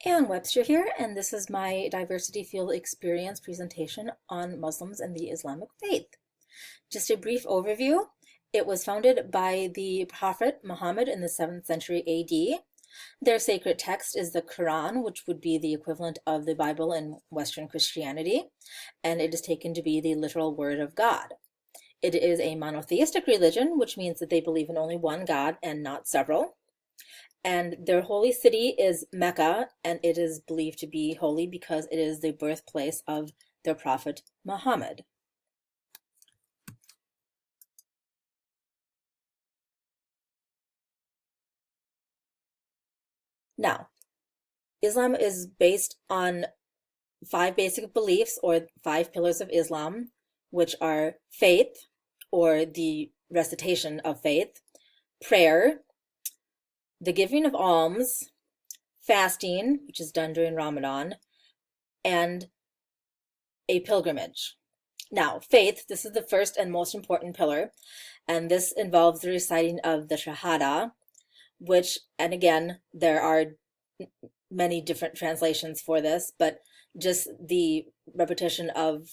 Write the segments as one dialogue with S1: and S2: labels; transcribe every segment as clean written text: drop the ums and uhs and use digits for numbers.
S1: Ann Webster here, and this is my diversity field experience presentation on Muslims and the Islamic faith. Just a brief overview. It was founded by the Prophet Muhammad in the 7th century AD. Their sacred text is the Quran, which would be the equivalent of the Bible in Western Christianity, and it is taken to be the literal word of God. It is a monotheistic religion, which means that they believe in only one God and not several. And their holy city is Mecca, and it is believed to be holy because it is the birthplace of their prophet Muhammad. Now, Islam is based on 5 basic beliefs, or 5 pillars of Islam, which are faith, or the recitation of faith, prayer, the giving of alms, fasting, which is done during Ramadan, and a pilgrimage. Now, faith, this is the first and most important pillar, and this involves the reciting of the Shahada, which, and again, there are many different translations for this, but just the repetition of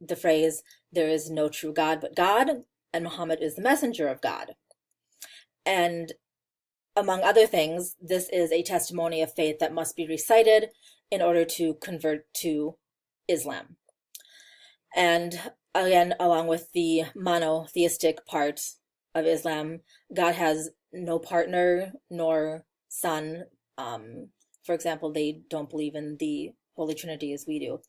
S1: the phrase, there is no true God but God, and Muhammad is the messenger of God. And among other things, this is a testimony of faith that must be recited in order to convert to Islam. And again, along with the monotheistic part of Islam, God has no partner nor son. For example, they don't believe in the Holy Trinity as we do.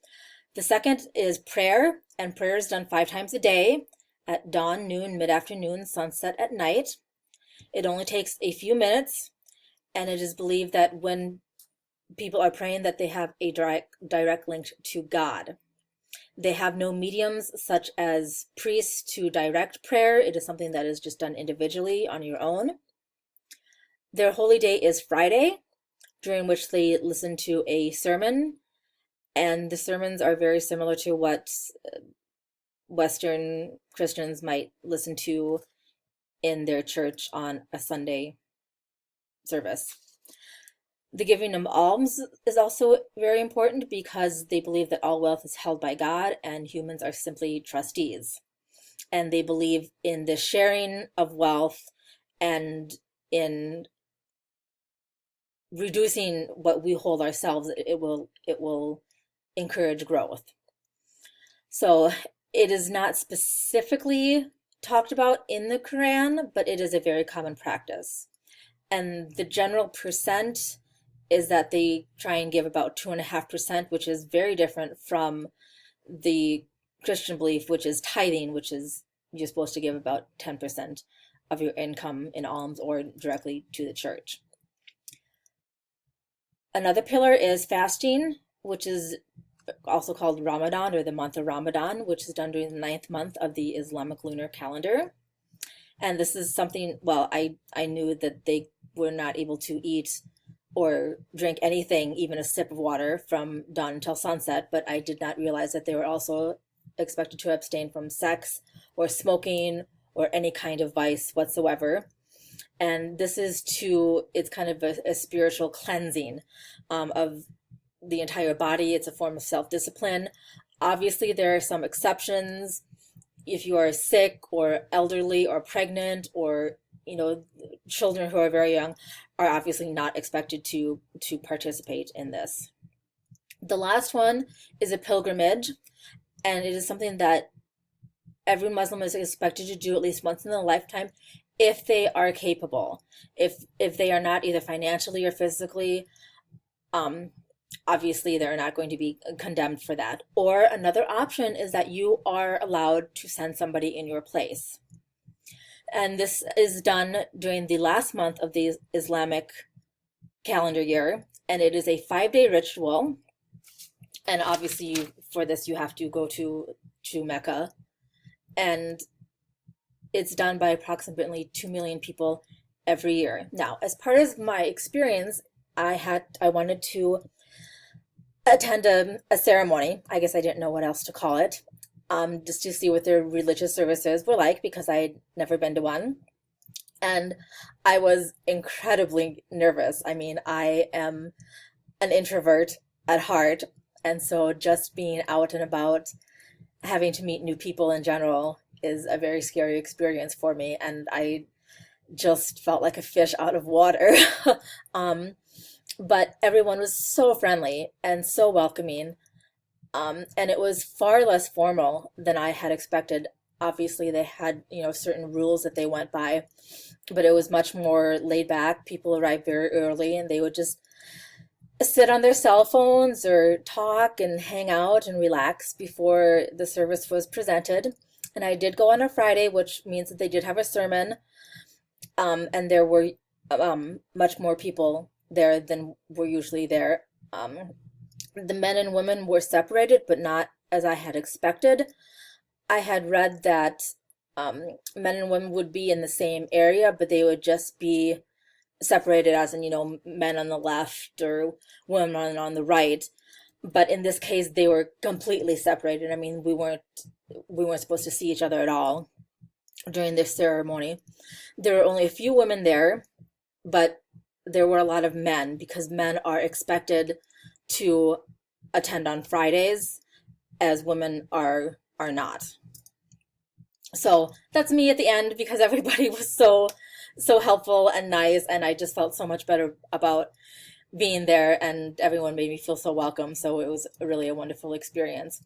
S1: The second is prayer, and prayer is done 5 times a day, at dawn, noon, mid-afternoon, sunset, at night. It only takes a few minutes, and it is believed that when people are praying that they have a direct link to God. They have no mediums such as priests to direct prayer. It is something that is just done individually on your own. Their holy day is Friday, during which they listen to a sermon, and the sermons are very similar to what Western Christians might listen to in their church on a Sunday service. The giving of alms is also very important because they believe that all wealth is held by God and humans are simply trustees. And they believe in the sharing of wealth and in reducing what we hold ourselves. It will encourage growth. So it is not specifically talked about in the Quran, but it is a very common practice. And the general percent is that they try and give about 2.5%, which is very different from the Christian belief, which is tithing, which is you're supposed to give about 10% of your income in alms or directly to the church. Another pillar is fasting, which is also called Ramadan, or the month of Ramadan, which is done during the 9th month of the Islamic lunar calendar. And this is something, well, I knew that they were not able to eat or drink anything, even a sip of water, from dawn until sunset, but I did not realize that they were also expected to abstain from sex or smoking or any kind of vice whatsoever. And this is it's kind of a spiritual cleansing of the entire body. It's a form of self-discipline. Obviously, there are some exceptions. If you are sick or elderly or pregnant, or children who are very young are obviously not expected to participate in this. The last one is a pilgrimage, and it is something that every Muslim is expected to do at least once in their lifetime if they are capable. If they are not, either financially or physically, obviously they're not going to be condemned for that. Or another option is that you are allowed to send somebody in your place. And this is done during the last month of the Islamic calendar year, and it is a 5-day ritual. And obviously for this you have to go to Mecca, and it's done by approximately 2 million people every year. Now, as part of my experience, I wanted to attend a ceremony. I guess I didn't know what else to call it. Just to see what their religious services were like, because I had never been to one. And I was incredibly nervous. I mean, I am an introvert at heart, and so just being out and about, having to meet new people in general is a very scary experience for me, and I just felt like a fish out of water. um, but everyone was so friendly and so welcoming, and it was far less formal than I had expected. Obviously, they had, certain rules that they went by, but it was much more laid back. People arrived very early and they would just sit on their cell phones or talk and hang out and relax before the service was presented. And I did go on a Friday, which means that they did have a sermon, and there were much more people there than were usually there. The men and women were separated, but not as I had expected. I had read that men and women would be in the same area, but they would just be separated, as in, men on the left or women on the right. But in this case, they were completely separated. I mean, we weren't supposed to see each other at all during this ceremony. There were only a few women there, but there were a lot of men, because men are expected to attend on Fridays, as women are not. So that's me at the end, because everybody was so helpful and nice, and I just felt so much better about being there, and everyone made me feel so welcome. So it was really a wonderful experience.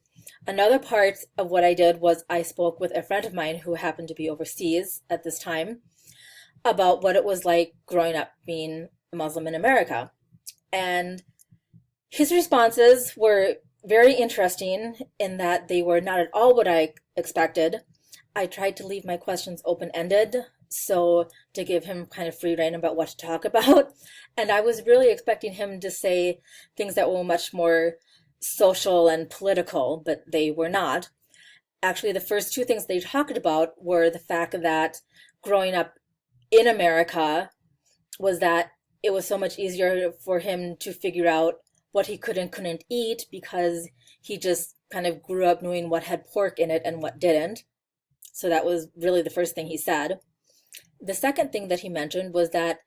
S1: Another part of what I did was I spoke with a friend of mine who happened to be overseas at this time about what it was like growing up being a Muslim in America. And his responses were very interesting in that they were not at all what I expected. I tried to leave my questions open-ended, so to give him kind of free rein about what to talk about. And I was really expecting him to say things that were much more social and political, but they were not. Actually, the first two things they talked about were the fact that growing up in America was that it was so much easier for him to figure out what he could and couldn't eat, because he just kind of grew up knowing what had pork in it and what didn't. So that was really the first thing he said. The second thing that he mentioned was that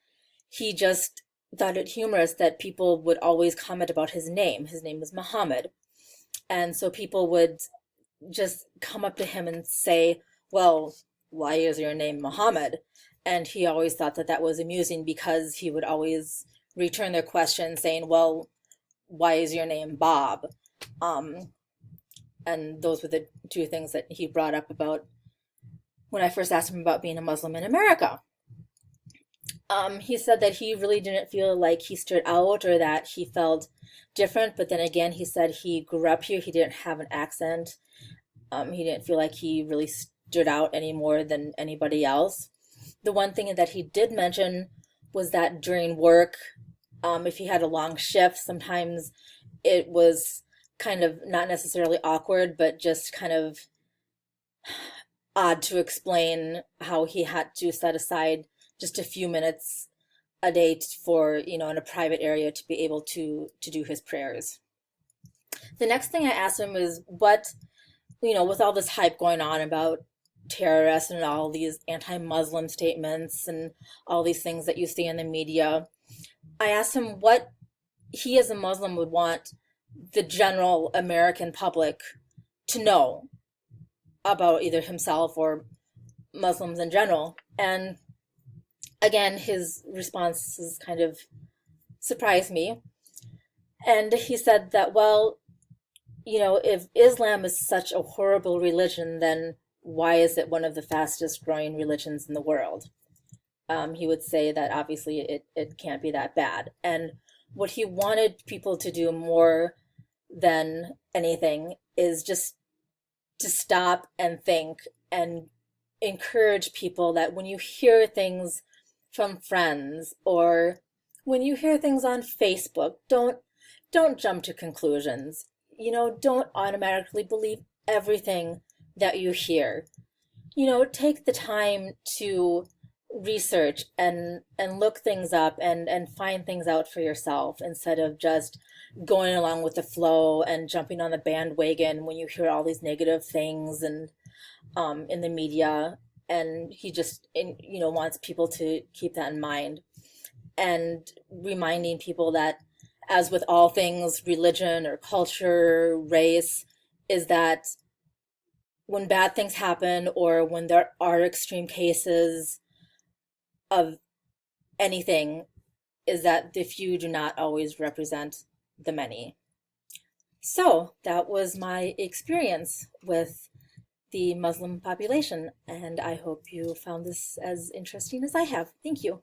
S1: he just thought it humorous that people would always comment about his name. His name was Muhammad. And so people would just come up to him and say, well, why is your name Muhammad? And he always thought that that was amusing, because he would always return their question saying, well, why is your name Bob? And those were the two things that he brought up about when I first asked him about being a Muslim in America. He said that he really didn't feel like he stood out or that he felt different, but then again, he said he grew up here, he didn't have an accent. He didn't feel like he really stood out any more than anybody else. The one thing that he did mention was that during work, if he had a long shift, sometimes it was kind of not necessarily awkward, but just kind of odd to explain how he had to set aside just a few minutes a day for, in a private area to be able to do his prayers. The next thing I asked him is what, with all this hype going on about terrorists and all these anti-Muslim statements and all these things that you see in the media, I asked him what he as a Muslim would want the general American public to know about either himself or Muslims in general. And again, his responses kind of surprised me. And he said that, well, if Islam is such a horrible religion, then why is it one of the fastest growing religions in the world? He would say that obviously it can't be that bad. And what he wanted people to do more than anything is just to stop and think and encourage people that when you hear things from friends or when you hear things on Facebook, don't jump to conclusions. Don't automatically believe everything that you hear. Take the time to research and look things up and find things out for yourself, instead of just going along with the flow and jumping on the bandwagon when you hear all these negative things and in the media. And he just wants people to keep that in mind, and reminding people that as with all things religion or culture, race, is that when bad things happen or when there are extreme cases of anything, is that the few do not always represent the many. So that was my experience with the Muslim population, and I hope you found this as interesting as I have. Thank you.